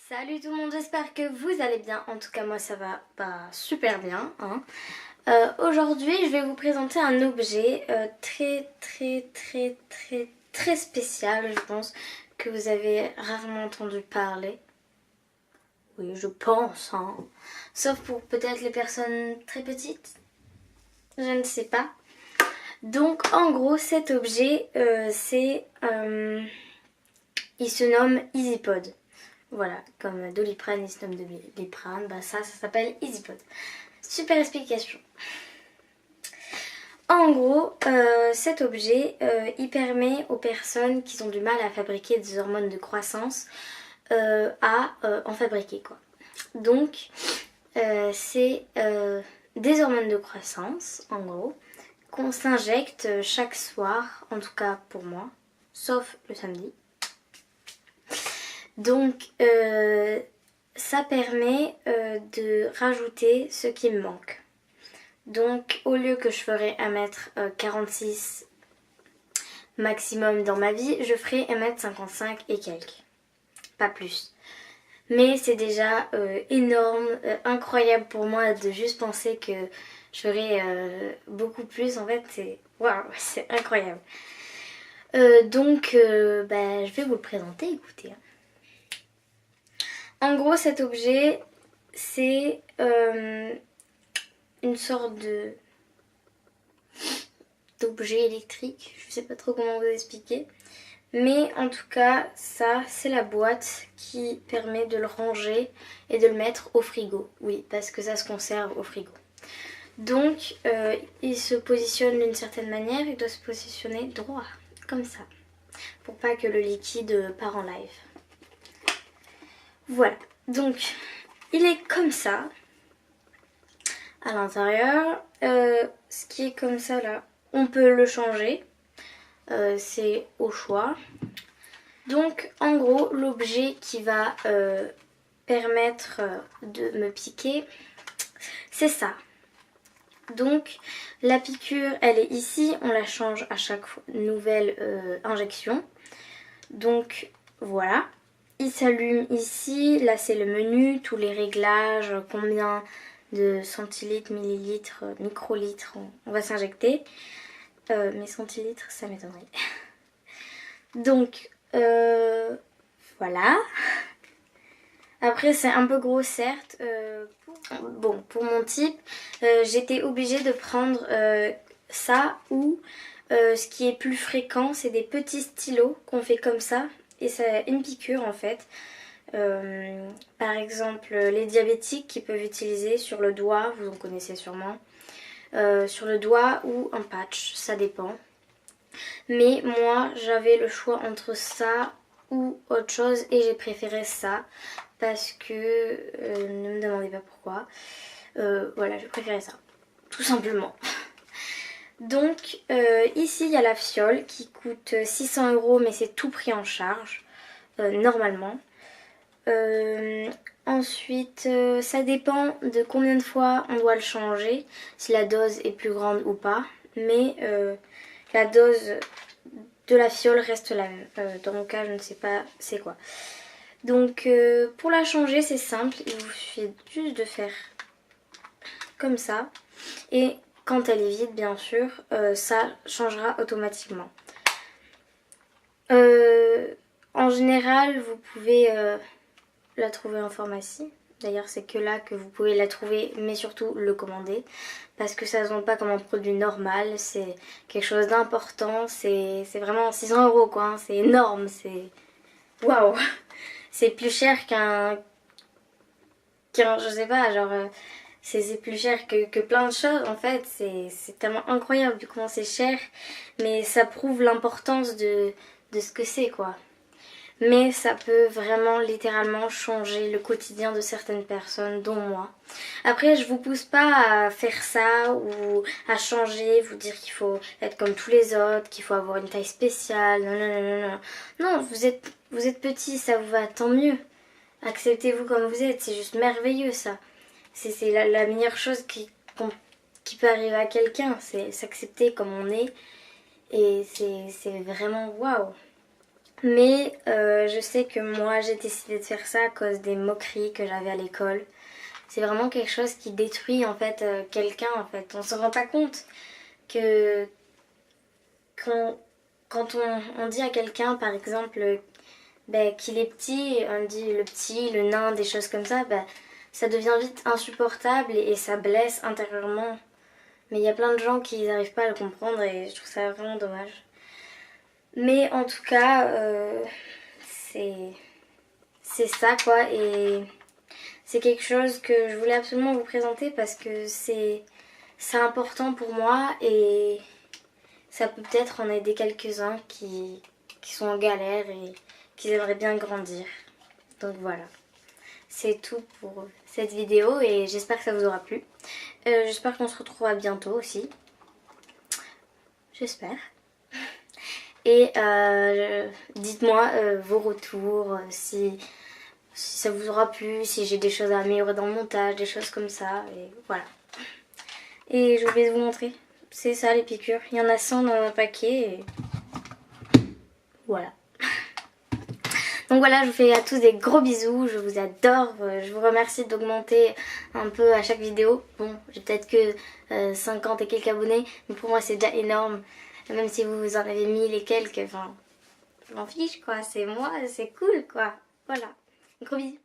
Salut tout le monde, j'espère que vous allez bien. En tout cas moi ça va pas super bien, hein. Aujourd'hui je vais vous présenter un objet très spécial, je pense, que vous avez rarement entendu parler. Oui, je pense, hein. Sauf pour peut-être les personnes très petites. Je ne sais pas. Donc en gros cet objet il se nomme EasyPod. Voilà, comme Doliprane, il se nomme Doliprane, bah ça s'appelle EasyPod. Super explication. En gros, cet objet, il permet aux personnes qui ont du mal à fabriquer des hormones de croissance à en fabriquer quoi. Donc, c'est des hormones de croissance, en gros, qu'on s'injecte chaque soir, en tout cas pour moi, sauf le samedi. Donc ça permet de rajouter ce qui me manque. Donc au lieu que je ferais 1m46 maximum dans ma vie, je ferai 1m55 et quelques. Pas plus. Mais c'est déjà énorme, incroyable pour moi de juste penser que je ferai beaucoup plus. En fait, c'est waouh, c'est incroyable. Donc je vais vous le présenter, écoutez. En gros, cet objet, c'est une sorte d'objet électrique. Je sais pas trop comment vous expliquer. Mais en tout cas, ça, c'est la boîte qui permet de le ranger et de le mettre au frigo. Oui, parce que ça se conserve au frigo. Donc, il se positionne d'une certaine manière. Il doit se positionner droit, comme ça. Pour pas que le liquide part en live. Voilà, donc il est comme ça à l'intérieur. Ce qui est comme ça là, on peut le changer, c'est au choix. Donc en gros, l'objet qui va permettre de me piquer, c'est ça. Donc la piqûre, elle est ici, on la change à chaque nouvelle injection. Donc voilà. Il s'allume ici, là c'est le menu, tous les réglages, combien de centilitres, millilitres, microlitres on va s'injecter. Mais centilitres, ça m'étonnerait. Donc voilà. Après c'est un peu gros certes. Bon, pour mon type, j'étais obligée de prendre ça ou ce qui est plus fréquent, c'est des petits stylos qu'on fait comme ça. Et c'est une piqûre en fait. Par exemple, les diabétiques qui peuvent utiliser sur le doigt, vous en connaissez sûrement, sur le doigt ou un patch, ça dépend. Mais moi, j'avais le choix entre ça ou autre chose et j'ai préféré ça parce que, ne me demandez pas pourquoi, voilà, j'ai préféré ça, tout simplement. Donc ici il y a la fiole qui coûte 600 € mais c'est tout pris en charge normalement. Ensuite ça dépend de combien de fois on doit le changer, si la dose est plus grande ou pas, mais la dose de la fiole reste la même. Dans mon cas je ne sais pas c'est quoi. Donc pour la changer c'est simple, il vous suffit juste de faire comme ça et quand elle est vide, bien sûr, ça changera automatiquement. En général, vous pouvez la trouver en pharmacie. D'ailleurs, c'est que là que vous pouvez la trouver, mais surtout le commander. Parce que ça ne se vend pas comme un produit normal. C'est quelque chose d'important. C'est vraiment 600 € quoi. Hein. C'est énorme. C'est waouh. C'est plus cher je sais pas, genre... c'est plus cher que plein de choses en fait, c'est tellement incroyable du comment c'est cher, mais ça prouve l'importance de ce que c'est quoi. Mais ça peut vraiment littéralement changer le quotidien de certaines personnes, dont moi. Après je vous pousse pas à faire ça ou à changer, vous dire qu'il faut être comme tous les autres, qu'il faut avoir une taille spéciale, non. Non, vous êtes petit, ça vous va, tant mieux. Acceptez-vous comme vous êtes, c'est juste merveilleux ça. C'est la meilleure chose qui peut arriver à quelqu'un, c'est s'accepter comme on est. Et c'est vraiment waouh. Mais je sais que moi j'ai décidé de faire ça à cause des moqueries que j'avais à l'école. C'est vraiment quelque chose qui détruit en fait quelqu'un en fait. On se rend pas compte que quand on dit à quelqu'un par exemple qu'il est petit, on dit le petit, le nain, des choses comme ça, ça devient vite insupportable et ça blesse intérieurement. Mais il y a plein de gens qui n'arrivent pas à le comprendre et je trouve ça vraiment dommage. Mais en tout cas, c'est ça quoi et c'est quelque chose que je voulais absolument vous présenter parce que c'est important pour moi et ça peut peut-être en aider quelques-uns qui sont en galère et qui aimeraient bien grandir. Donc voilà, c'est tout pour cette vidéo et j'espère que ça vous aura plu. J'espère qu'on se retrouvera bientôt aussi. J'espère. Et dites-moi vos retours, si ça vous aura plu, si j'ai des choses à améliorer dans le montage, des choses comme ça. Et voilà. Et je voulais vous montrer. C'est ça les piqûres. Il y en a 100 dans un paquet. Et voilà. Donc voilà, je vous fais à tous des gros bisous. Je vous adore. Je vous remercie d'augmenter un peu à chaque vidéo. Bon, j'ai peut-être que 50 et quelques abonnés. Mais pour moi, c'est déjà énorme. Même si vous en avez 1000 et quelques. Enfin, je m'en fiche quoi. C'est moi, c'est cool quoi. Voilà. Gros bisous.